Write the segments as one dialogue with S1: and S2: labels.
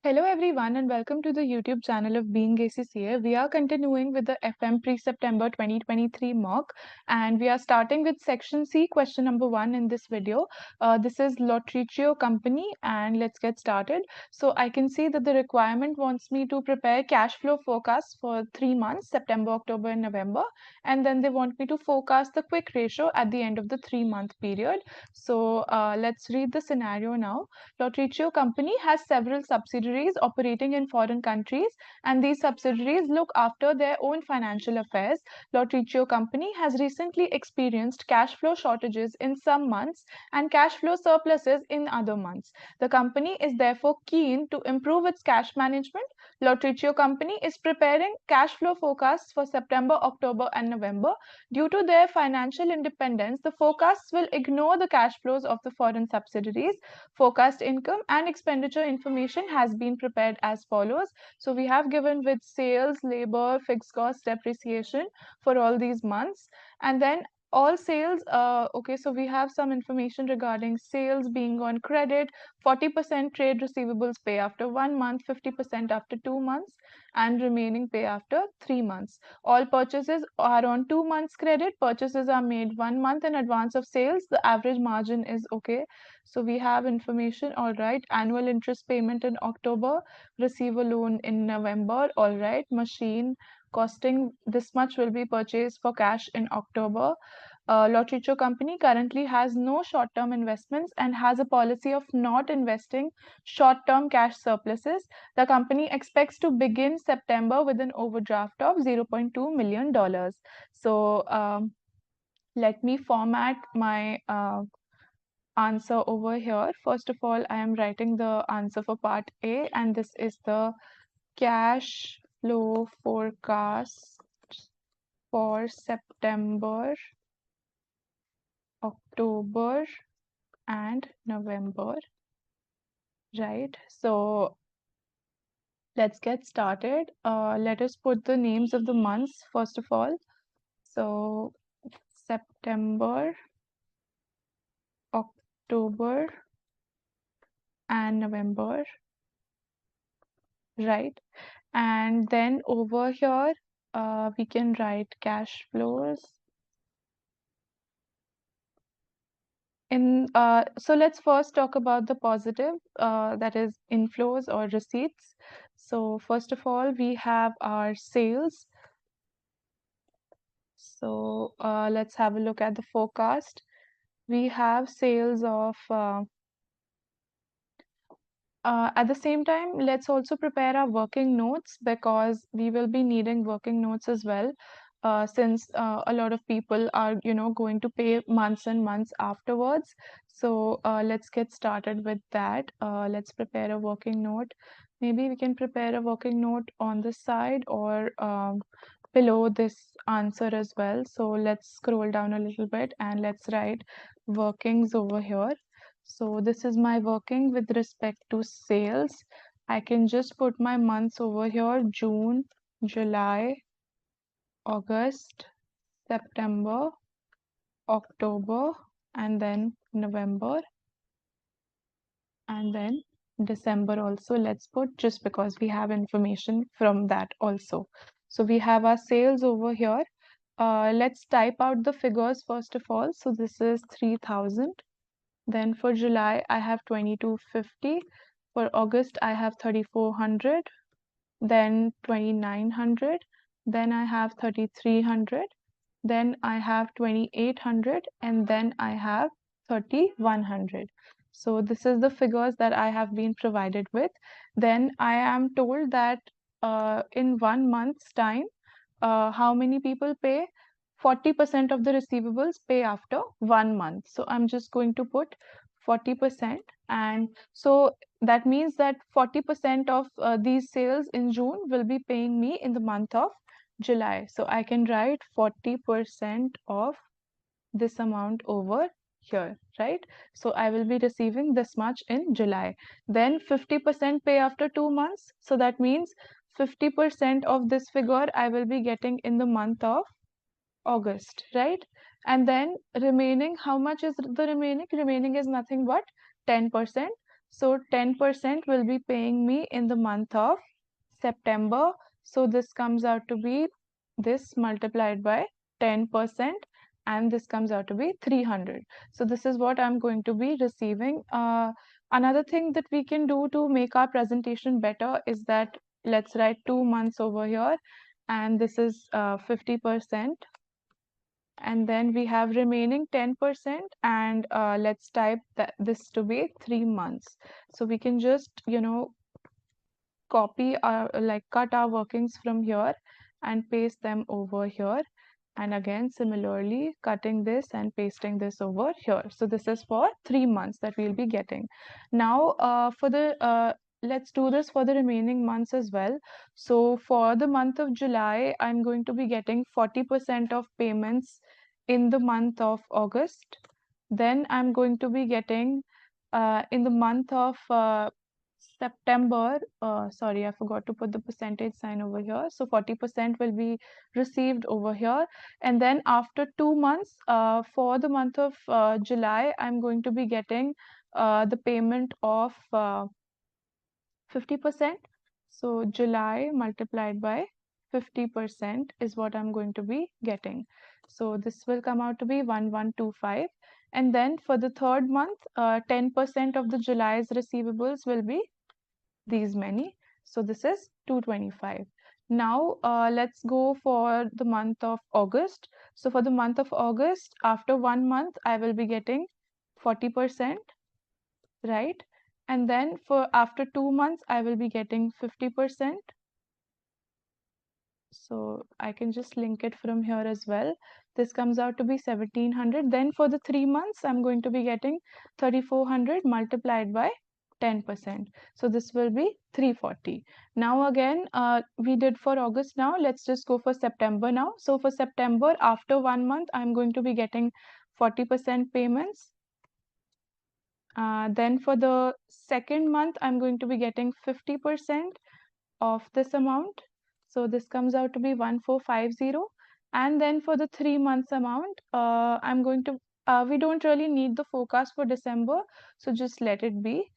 S1: Hello everyone and welcome to the YouTube channel of BeingACCA. We are continuing with the FM pre-September 2023 mock and we are starting with section C, question number 1 in this video. This is Lottrechio Company and let's get started. So I can see that the requirement wants me to prepare cash flow forecasts for 3 months, September, October and November, and then they want me to forecast the quick ratio at the end of the 3-month period. So let's read the scenario now. Lottrechio Company has several subsidiaries operating in foreign countries, and these subsidiaries look after their own financial affairs. Lottrechio Company has recently experienced cash flow shortages in some months and cash flow surpluses in other months. The company is therefore keen to improve its cash management. Lottrechio Company is preparing cash flow forecasts for September, October, and November. Due to their financial independence, the forecasts will ignore the cash flows of the foreign subsidiaries. Forecast income and expenditure information has been prepared as follows. So we have given with sales, labor, fixed cost, depreciation for all these months, and then all sales. Okay, so we have some information regarding sales being on credit, 40% trade receivables pay after 1 month, 50% after 2 months, and remaining pay after 3 months. All purchases are on 2 months credit. Purchases are made 1 month in advance of sales. The average margin is okay. So we have information, all right. Annual interest payment in October, receive a loan in November, all right. Machine costing this much will be purchased for cash in October. Lottrechio Company currently has no short-term investments and has a policy of not investing short-term cash surpluses. The company expects to begin September with an overdraft of $0.2 million. So let me format my answer over here. First of all, I am writing the answer for part A, and this is the cash flow forecast for September, October, and November, right? So let's get started. Let us put the names of the months first of all. So September, October, and November, right? And then over here, we can write cash flows. So let's first talk about the positive, that is inflows or receipts. So first of all, we have our sales. So let's have a look at the forecast. We have sales of at the same time, let's also prepare our working notes because we will be needing working notes as well, since a lot of people are, going to pay months and months afterwards. So let's get started with that. Let's prepare a working note. Maybe we can prepare a working note on the side or below this answer as well. So let's scroll down a little bit and let's write workings over here. So this is my working with respect to sales. I can just put my months over here: June, July, August, September, October, and then November, and then December also. Let's put, just because we have information from that also. So we have our sales over here. Let's type out the figures first of all. So this is 3,000. Then for July, I have 2,250. For August, I have 3,400. Then 2,900. Then I have 3,300. Then I have 2,800. And then I have 3,100. So this is the figures that I have been provided with. Then I am told that in 1 month's time, how many people pay? 40% of the receivables pay after 1 month. So I'm just going to put 40%. And so that means that 40% of these sales in June will be paying me in the month of July. So I can write 40% of this amount over here, right? So I will be receiving this much in July. Then 50% pay after 2 months. So that means 50% of this figure I will be getting in the month of August, right? And then remaining, how much is the remaining? Remaining is nothing but 10%. So 10% will be paying me in the month of September. So this comes out to be this multiplied by 10%, and this comes out to be 300. So this is what I'm going to be receiving. Another thing that we can do to make our presentation better is that let's write 2 months over here, and this is 50%. And then we have remaining 10%, and let's type this to be 3 months. So we can just, copy our, like cut our workings from here and paste them over here, and again similarly cutting this and pasting this over here. So this is for 3 months that we'll be getting. Now for the let's do this for the remaining months as well. So for the month of July, I'm going to be getting 40% of payments in the month of August. Then I'm going to be getting in the month of September, sorry, I forgot to put the percentage sign over here. So 40% will be received over here. And then after 2 months, for the month of July, I'm going to be getting the payment of 50%. So July multiplied by 50% is what I'm going to be getting. So this will come out to be 1125. And then for the third month, 10% of the July's receivables will be these many. So this is 225. Now let's go for the month of August. So for the month of August, after 1 month, I will be getting 40%, right? And then for after 2 months, I will be getting 50%. So I can just link it from here as well. This comes out to be 1700. Then for the 3 months, I'm going to be getting 3400 multiplied by 10%. So this will be 340. Now again, we did for August. Now let's just go for September now. So for September, after 1 month, I'm going to be getting 40% payments. Then for the second month, I'm going to be getting 50% of this amount. So this comes out to be 1450. And then for the 3 months amount, I'm going to, we don't really need the forecast for December, so just let it be.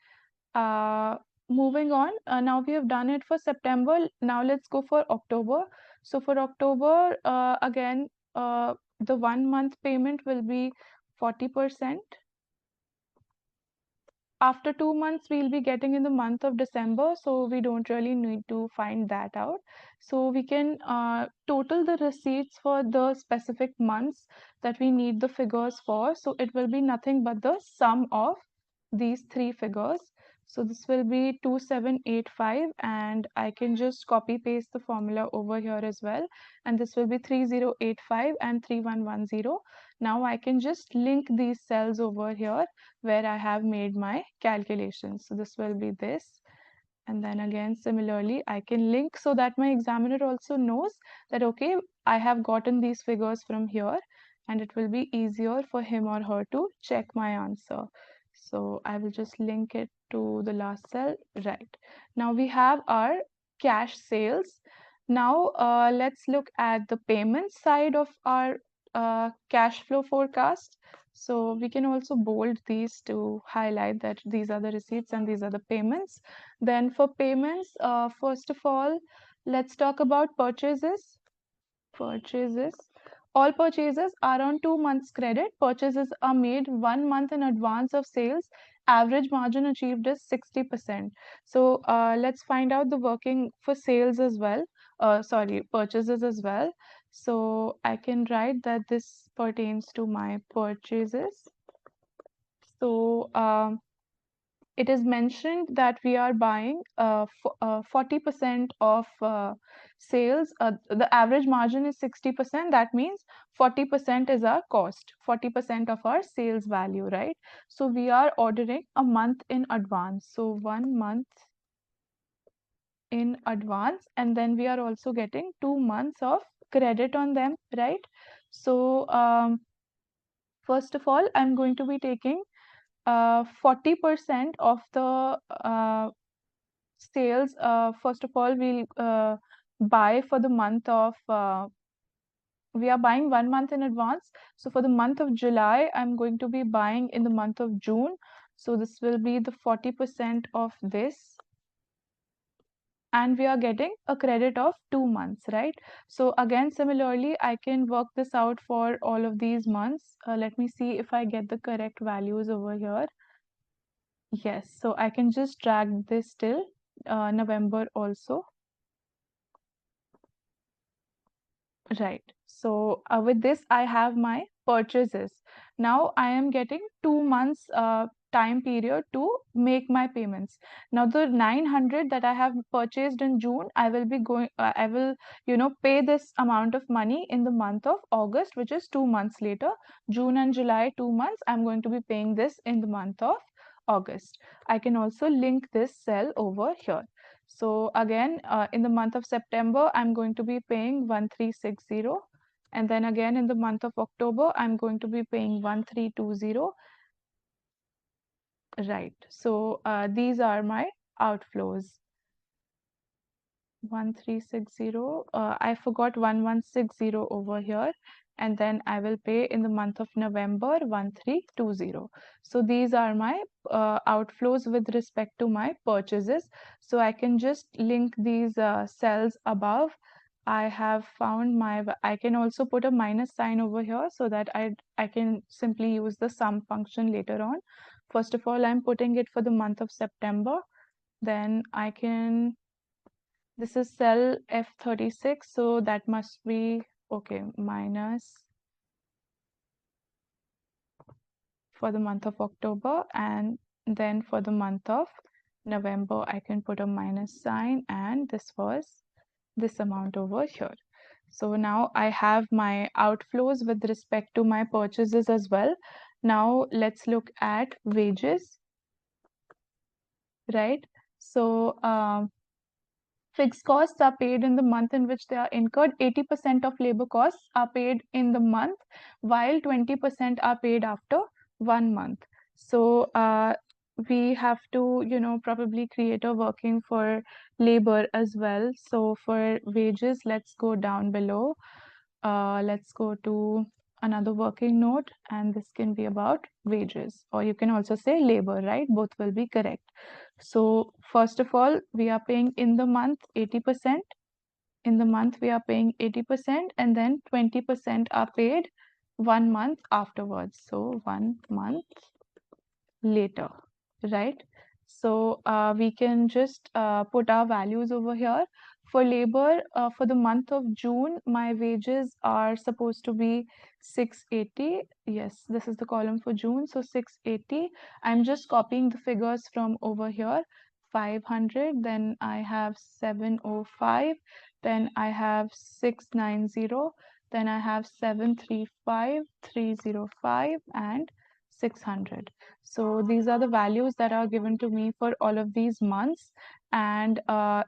S1: Moving on, now we have done it for September. Now let's go for October. So for October, again, the 1 month payment will be 40%. After 2 months, we'll be getting in the month of December, so we don't really need to find that out. So we can total the receipts for the specific months that we need the figures for. So it will be nothing but the sum of these three figures. So this will be 2785, and I can just copy paste the formula over here as well. And this will be 3085 and 3110. Now I can just link these cells over here where I have made my calculations. So this will be this. And then again, similarly, I can link so that my examiner also knows that, okay, I have gotten these figures from here, and it will be easier for him or her to check my answer. So I will just link it to the last cell, right? Now we have our cash sales. Now let's look at the payment side of our cash flow forecast. So we can also bold these to highlight that these are the receipts and these are the payments. Then for payments, first of all, let's talk about purchases. Purchases. All purchases are on 2 months credit. Purchases are made 1 month in advance of sales. Average margin achieved is 60%. So let's find out the working for sales as well. Sorry, purchases as well. So I can write that this pertains to my purchases. So it is mentioned that we are buying 40% of sales. The average margin is 60%. That means 40% is our cost, 40% of our sales value, right? So we are ordering a month in advance. So 1 month in advance, and then we are also getting 2 months of credit on them, right? So first of all, I'm going to be taking 40% of the sales. First of all, we'll buy for the month of, we are buying 1 month in advance. So for the month of July, I'm going to be buying in the month of June. So this will be the 40% of this, and we are getting a credit of 2 months, right? So again, similarly, I can work this out for all of these months. Let me see if I get the correct values over here. Yes, so I can just drag this till November also. Right. So with this, I have my purchases. Now I am getting 2 months time period to make my payments. Now the 900 that I have purchased in June, I will be going, I will, pay this amount of money in the month of August, which is 2 months later. June and July, 2 months, I'm going to be paying this in the month of August. I can also link this cell over here. So again, in the month of September, I'm going to be paying 1360. And then again, in the month of October, I'm going to be paying 1320. Right. So these are my outflows. 1360. I forgot 1160 over here. And then I will pay in the month of November 1320. So these are my outflows with respect to my purchases. So I can just link these cells above. I have found I can also put a minus sign over here so that I can simply use the sum function later on. First of all, I'm putting it for the month of September. Then I can, this is cell F36, so that must be, okay, minus for the month of October, and then for the month of November, I can put a minus sign, and this was this amount over here. So now I have my outflows with respect to my purchases as well. Now let's look at wages, right? So fixed costs are paid in the month in which they are incurred. 80% of labor costs are paid in the month, while 20% are paid after 1 month. So we have to, probably create a working for labor as well. So for wages, let's go down below. Let's go to another working note, and this can be about wages, or you can also say labor, right? Both will be correct. So first of all, we are paying in the month 80%. In the month, we are paying 80%, and then 20% are paid 1 month afterwards. So 1 month later, right? So we can just put our values over here. For labor, for the month of June, my wages are supposed to be 680. Yes, this is the column for June. So 680. I'm just copying the figures from over here. 500, then I have 705, then I have 690, then I have 735, 305, and 600. So these are the values that are given to me for all of these months, and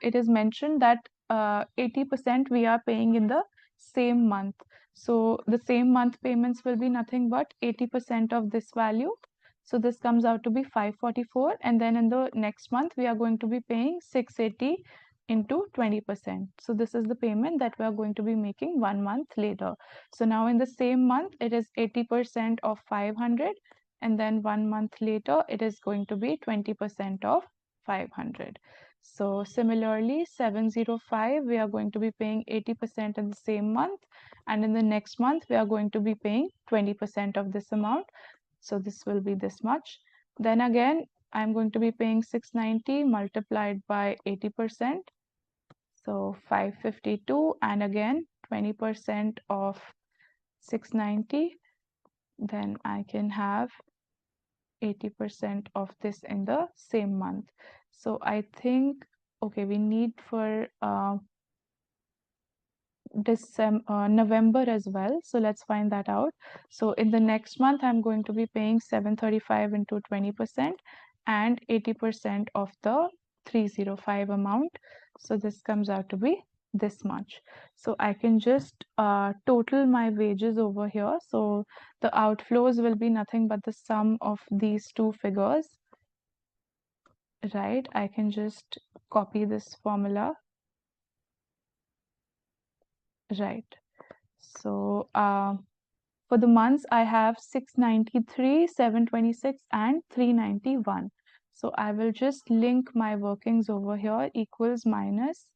S1: it is mentioned that 80% we are paying in the same month. So the same month payments will be nothing but 80% of this value. So this comes out to be 544, and then in the next month we are going to be paying 680 into 20%. So this is the payment that we are going to be making 1 month later. So now in the same month, it is 80% of 500, and then 1 month later it is going to be 20% of 500. So similarly, 705 we are going to be paying 80% in the same month, and in the next month we are going to be paying 20% of this amount. So this will be this much. Then again, I'm going to be paying 690 multiplied by 80%, so 552, and again 20% of 690, then I can have 80% of this in the same month. So I think, okay, we need for November as well. So let's find that out. So in the next month, I'm going to be paying 735 into 20% and 80% of the 305 amount. So this comes out to be this much. So I can just total my wages over here. So the outflows will be nothing but the sum of these two figures, right? I can just copy this formula, right? So For the months, I have 693, 726, and 391. So I will just link my workings over here, equals minus,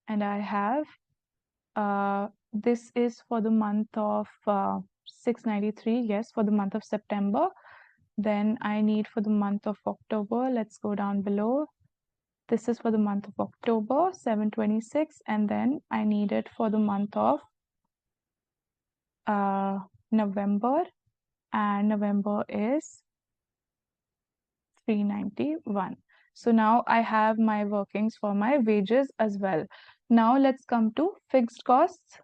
S1: and I have this is for the month of 693, yes, for the month of September. Then I need for the month of October, let's go down below. This is for the month of October, 726, and then I need it for the month of November, and November is 391. So now I have my workings for my wages as well. Now let's come to fixed costs.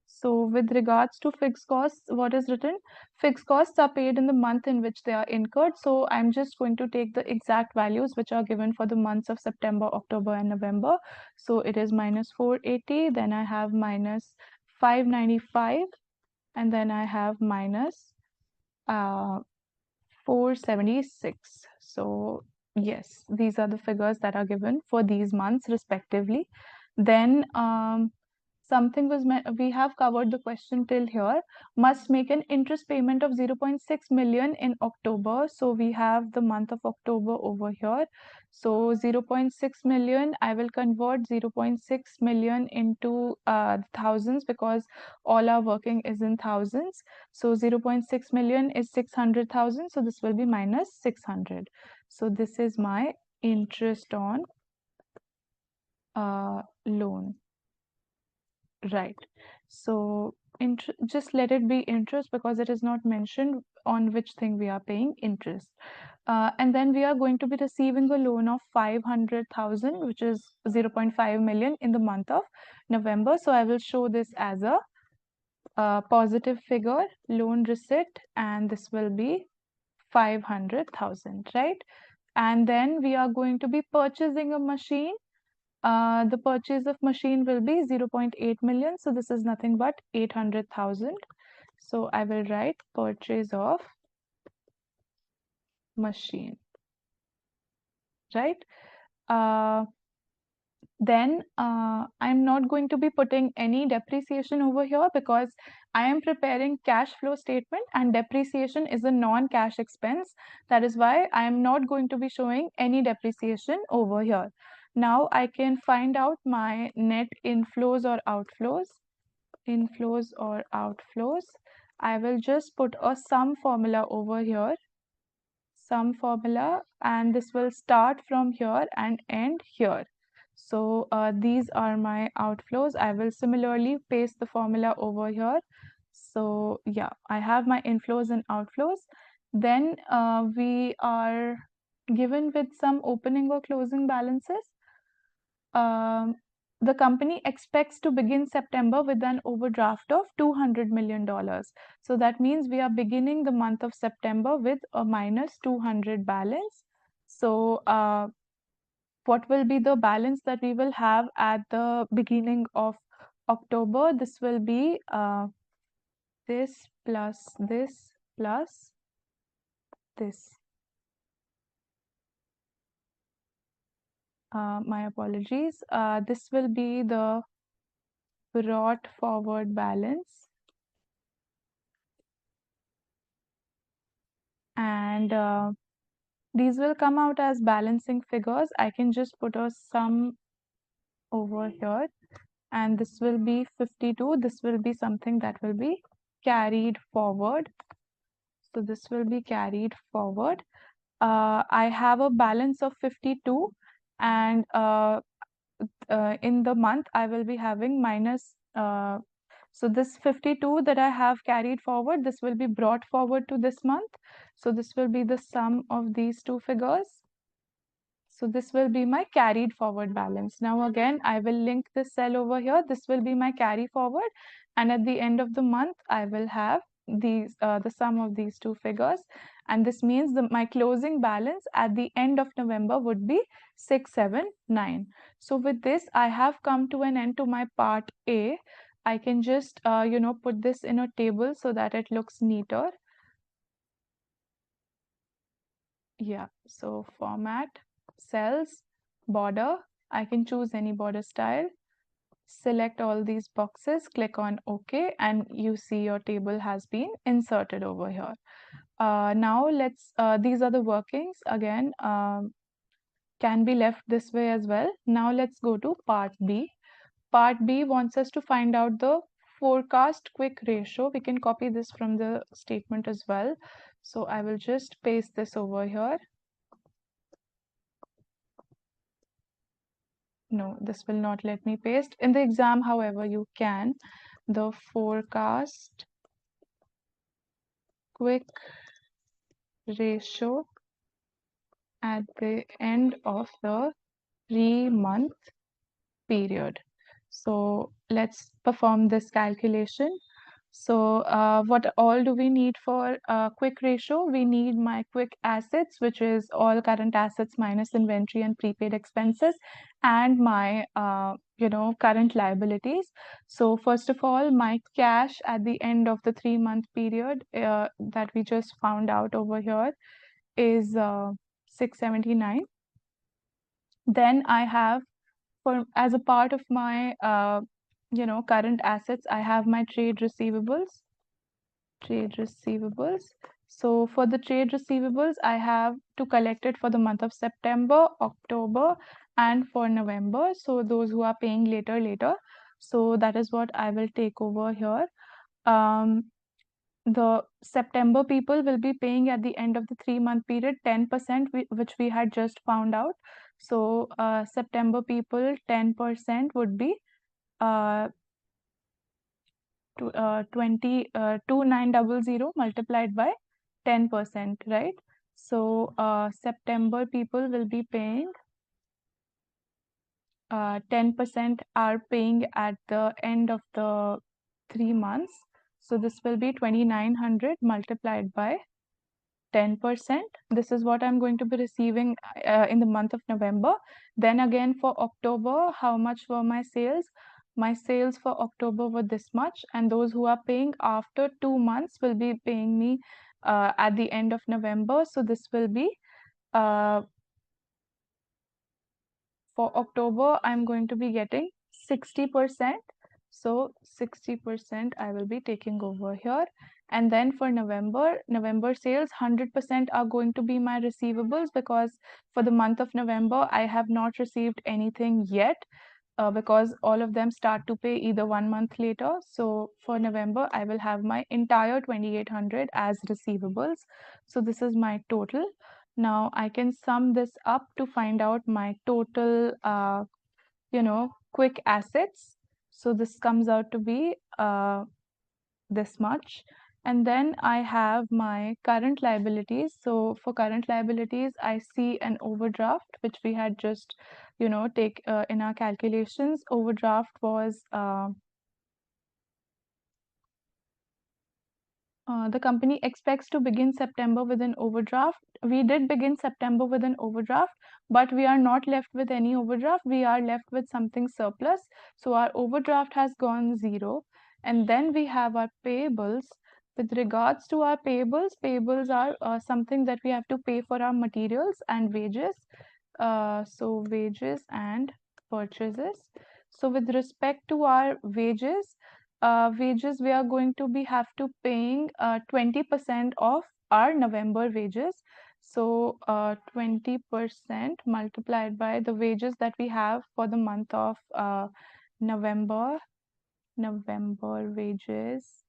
S1: So with regards to fixed costs, what is written? Fixed costs are paid in the month in which they are incurred. So I'm just going to take the exact values which are given for the months of September, October, and November. So it is minus 480, then I have minus 595, and then I have minus 476. So yes, these are the figures that are given for these months respectively. Then something was we have covered the question till here. Must make an interest payment of 0.6 million in October. So we have the month of October over here. So 0.6 million, I will convert 0.6 million into thousands, because all our working is in thousands. So 0.6 million is 600,000. So this will be minus 600. So this is my interest on loan. Right. So just let it be interest, because it is not mentioned on which thing we are paying interest. And then we are going to be receiving a loan of 500,000, which is 0.5 million in the month of November. So I will show this as a positive figure, loan receipt, and this will be 500,000, right? And then we are going to be purchasing a machine. The purchase of machine will be 0.8 million. So this is nothing but 800,000. So I will write purchase of machine, right? Then I'm not going to be putting any depreciation over here, because I am preparing cash flow statement and depreciation is a non-cash expense. That is why I am not going to be showing any depreciation over here. Now I can find out my net inflows or outflows. Inflows or outflows. I will just put a sum formula over here. Sum formula, and this will start from here and end here. So these are my outflows. I will similarly paste the formula over here. So yeah, I have my inflows and outflows. Then we are given with some opening or closing balances. Um, the company expects to begin September with an overdraft of $200 million. So that means we are beginning the month of September with a minus 200 balance. So what will be the balance that we will have at the beginning of October? This will be this plus this plus this. My apologies. This will be the brought forward balance. And these will come out as balancing figures. I can just put a sum over here, and this will be 52. This will be something that will be carried forward. So this will be carried forward. I have a balance of 52, and in the month I will be having minus. So this 52 that I have carried forward, this will be brought forward to this month. So this will be the sum of these two figures. So this will be my carried forward balance. Now again, I will link this cell over here. This will be my carry forward. And at the end of the month, I will have these the sum of these two figures. And this means my closing balance at the end of November would be 679. So with this, I have come to an end to my part A. I can just, put this in a table so that it looks neater. Yeah, so format, cells, border. I can choose any border style. select all these boxes, click on OK, and you see your table has been inserted over here. Now these are the workings again, can be left this way as well. Now let's go to part B. Part B wants us to find out the forecast quick ratio. We can copy this from the statement as well. So I will just paste this over here. No, this will not let me paste. In the exam, however, you can. The forecast quick ratio at the end of the 3-month period. So let's perform this calculation. So what all do we need for quick ratio? We need my quick assets, which is all current assets minus inventory and prepaid expenses, and my current liabilities. So first of all, my cash at the end of the 3-month period that we just found out over here is 679. Then I have, as a part of my current assets, I have my trade receivables. So for the trade receivables, I have to collect it for the month of September, October, and for November. So those who are paying later. So that is what I will take over here. The September people will be paying at the end of the 3-month period 10%, which we had just found out. So September people 10% would be 2900 multiplied by 10%, right? So September people will be paying 10% are paying at the end of the 3 months. So this will be 2900 multiplied by 10%. This is what I'm going to be receiving in the month of November. Then again for October, how much were my sales? My sales for October were this much, and those who are paying after 2 months will be paying me at the end of November. So this will be for October, I'm going to be getting 60%. So 60% I will be taking over here. And then for November sales, 100% are going to be my receivables, because for the month of November, I have not received anything yet. Because all of them start to pay either 1 month later. So for November, I will have my entire 2800 as receivables. So this is my total. Now I can sum this up to find out my total, quick assets. So this comes out to be this much. And then I have my current liabilities. So for current liabilities, I see an overdraft, which we had just, take in our calculations. Overdraft was the company expects to begin September with an overdraft. We did begin September with an overdraft, but we are not left with any overdraft. We are left with something surplus. So our overdraft has gone zero. And then we have our payables. With regards to our payables are something that we have to pay for our materials and wages. So wages and purchases. So with respect to our wages, we are going to have to paying 20% of our November wages. So 20% multiplied by the wages that we have for the month of November. November wages.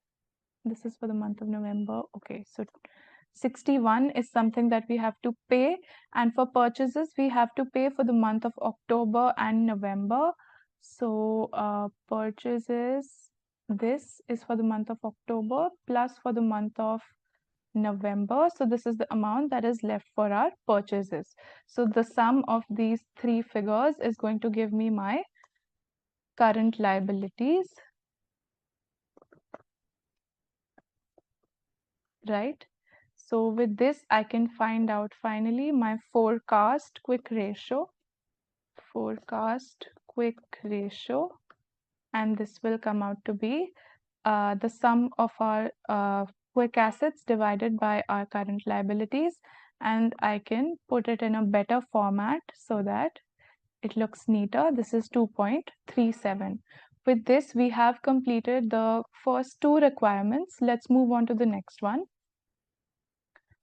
S1: This is for the month of November. Okay, so 61 is something that we have to pay, and for purchases we have to pay for the month of October and November. So purchases, this is for the month of October plus for the month of November. So this is the amount that is left for our purchases. So the sum of these three figures is going to give me my current liabilities, right? So with this, I can find out finally my forecast quick ratio, and this will come out to be the sum of our quick assets divided by our current liabilities, and I can put it in a better format so that it looks neater. This is 2.37. with this, we have completed the first two requirements. Let's move on to the next one.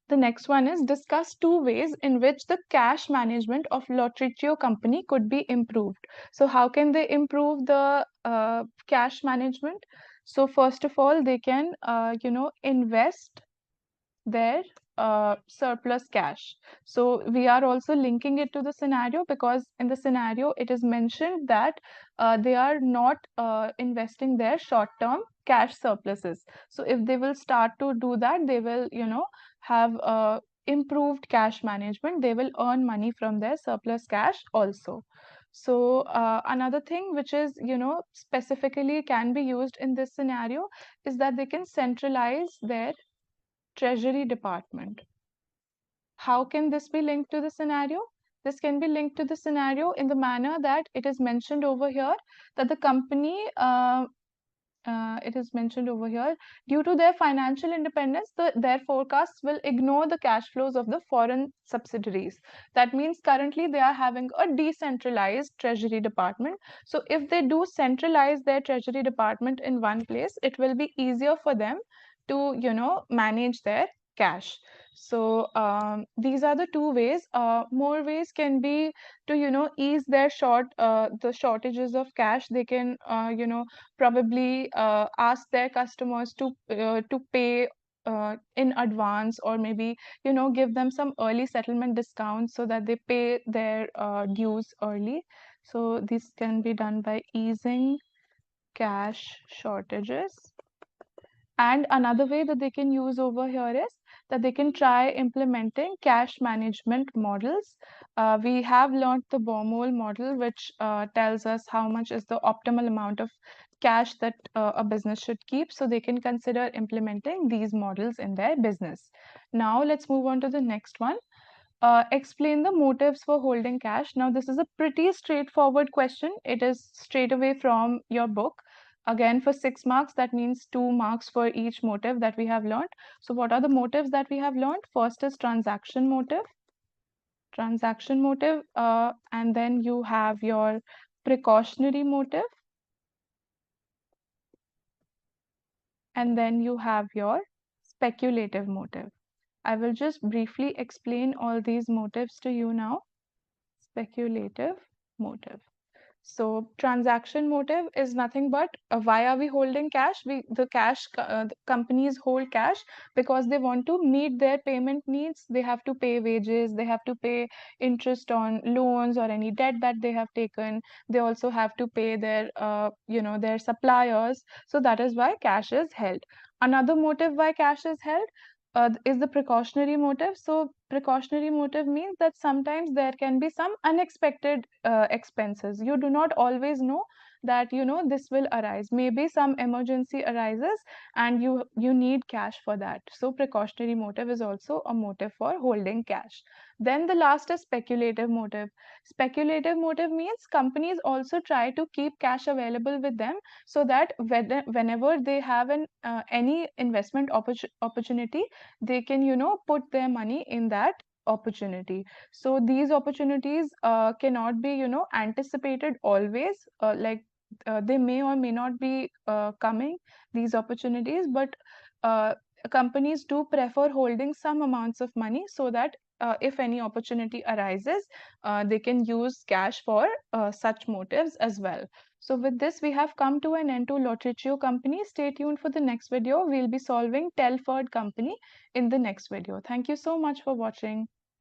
S1: The next one is discuss two ways in which the cash management of Lottrechio company could be improved. So how can they improve the cash management? So first of all, they can, invest their surplus cash. So we are also linking it to the scenario because in the scenario it is mentioned that they are not investing their short-term cash surpluses. So if they will start to do that, they will, have improved cash management. They will earn money from their surplus cash also. So another thing which is, specifically can be used in this scenario is that they can centralize their treasury department. How can this be linked to the scenario? This can be linked to the scenario in the manner that it is mentioned over here that the company it is mentioned over here, due to their financial independence, their forecasts will ignore the cash flows of the foreign subsidiaries. That means currently they are having a decentralized treasury department. So if they do centralize their treasury department in one place, it will be easier for them to, manage their cash. So these are the two ways. More ways can be to, ease their the shortages of cash. They can, probably ask their customers to pay in advance, or maybe, give them some early settlement discounts so that they pay their dues early. So this can be done by easing cash shortages. And another way that they can use over here is that they can try implementing cash management models. We have learned the Baumol model, which tells us how much is the optimal amount of cash that a business should keep. So they can consider implementing these models in their business. Now let's move on to the next one. Explain the motives for holding cash. Now, this is a pretty straightforward question. It is straight away from your book. Again, for 6 marks, that means 2 marks for each motive that we have learned. So, what are the motives that we have learned? First is transaction motive. Transaction motive, and then you have your precautionary motive, and then you have your speculative motive. I will just briefly explain all these motives to you now. Speculative motive. So transaction motive is nothing but why are we holding cash? The companies hold cash because they want to meet their payment needs. They have to pay wages, they have to pay interest on loans or any debt that they have taken. They also have to pay their their suppliers. So that is why cash is held. Another motive why cash is held is the precautionary motive. So precautionary motive means that sometimes there can be some unexpected expenses. You do not always know that this will arise. Maybe some emergency arises and you need cash for that. So precautionary motive is also a motive for holding cash. Then the last is speculative motive. Speculative motive means companies also try to keep cash available with them so that whenever they have an any investment opportunity, they can put their money in that opportunity. So these opportunities cannot be anticipated always, they may or may not be coming, these opportunities, but uh, companies do prefer holding some amounts of money so that if any opportunity arises, they can use cash for such motives as well. So with this, we have come to an end to Lottrechio company. Stay tuned for the next video. We'll be solving Telford company in the next video. Thank you so much for watching.